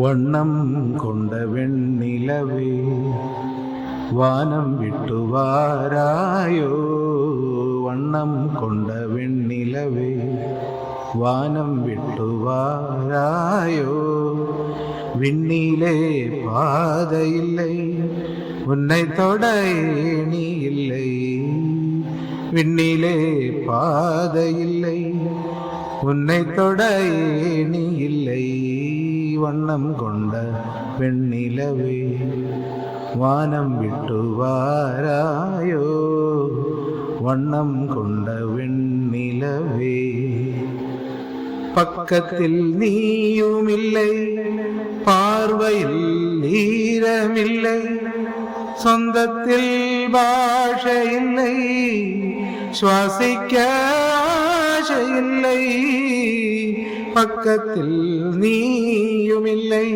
வண்ணம் கொண்ட வெண்ணிலவே வானம் விட்டு வாராயோ. வண்ணம் கொண்ட வெண்ணிலவே வானம் விட்டு வாராயோ. விண்ணிலே பாதை இல்லை, உன்னை தொட ஏணி இல்லை. விண்ணிலே பாதை இல்லை, உன்னை தொட ஏணி இல்லை. வண்ணம் கொண்ட வெண்ணிலவே வானம் விட்டு வாராயோ. வண்ணம் கொண்ட வெண்ணிலவே பக்கத்தில் நீயுமில்லை, பார்வையில் ஈரமில்லை, சொந்தத்தில் பாஷை இல்லை, சுவாசிக்க ஆசையில்லை. பக்கத்தில் நீயுமில்லை,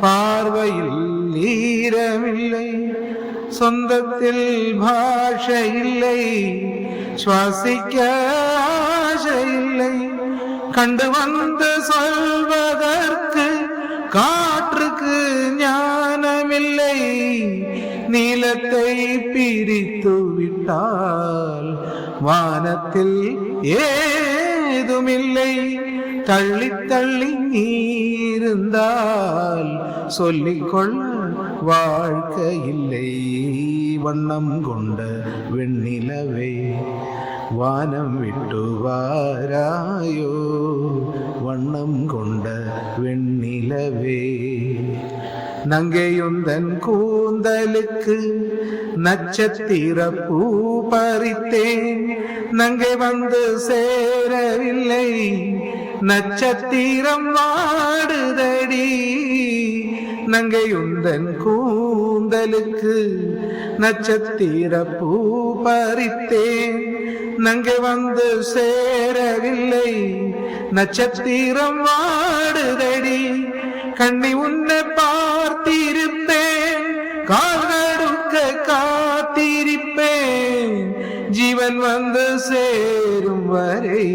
பார்வையில் ஈரமில்லை, சொந்தத்தில் பாஷை இல்லை, சுவாசிக்க ஆசையில்லை. கண்டு வந்து சொல்வதற்கு காற்றுக்கு ஞானமில்லை. நீலத்தை பிரித்து விட்டால் வானத்தில் ஏதுமில்லை. தள்ளி தள்ளி இருந்தால் சொல்லிக்கொள்ள வாழ்க்கை இல்லை. வண்ணம் கொண்ட வெண்ணிலவே வானம் விட்டு வாராயோ. வண்ணம் கொண்ட வெண்ணிலவே நங்கையுந்தன் கூந்தலுக்கு நட்சத்திர பூ பறித்தேன். நங்கை வந்து சேரவில்லை, நட்சத்திரம் வாடுதடி. நங்கையுந்தன் கூந்தலுக்கு நட்சத்திர பூ பறித்தேன். நங்கை வந்து சேரவில்லை, நட்சத்திரம் வாடுதடி. கண்ணி உன்னை பார்த்திருப்பேன், கால்கடுக்க காத்திருப்பேன். ஜீவன் வந்து சேரும் வரை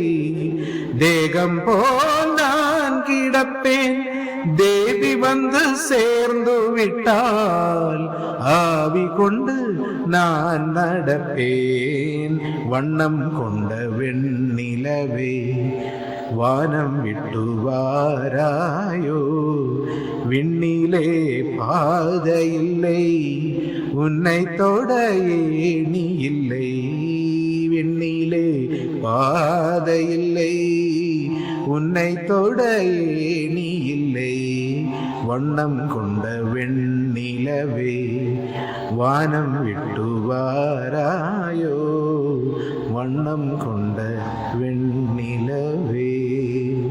தேகம் போல் நான் கிடப்பேன். தேவி வந்து சேர்ந்து விட்டால் ஆவி கொண்டு நான் நடப்பேன். வண்ணம் கொண்ட வெண்ணிலவே வானம் விட்டு வாராயோ. விண்ணிலே பாதை இல்லை, உன்னை தொட ஏணி இல்லை. விண்ணிலே பாதை இல்லை, உன்னை தொட ஏணி இல்லை. வண்ணம் கொண்ட வெண்ணிலவே வானம் விட்டு வாராயோ. வண்ணம் கொண்ட வெண்ணிலவே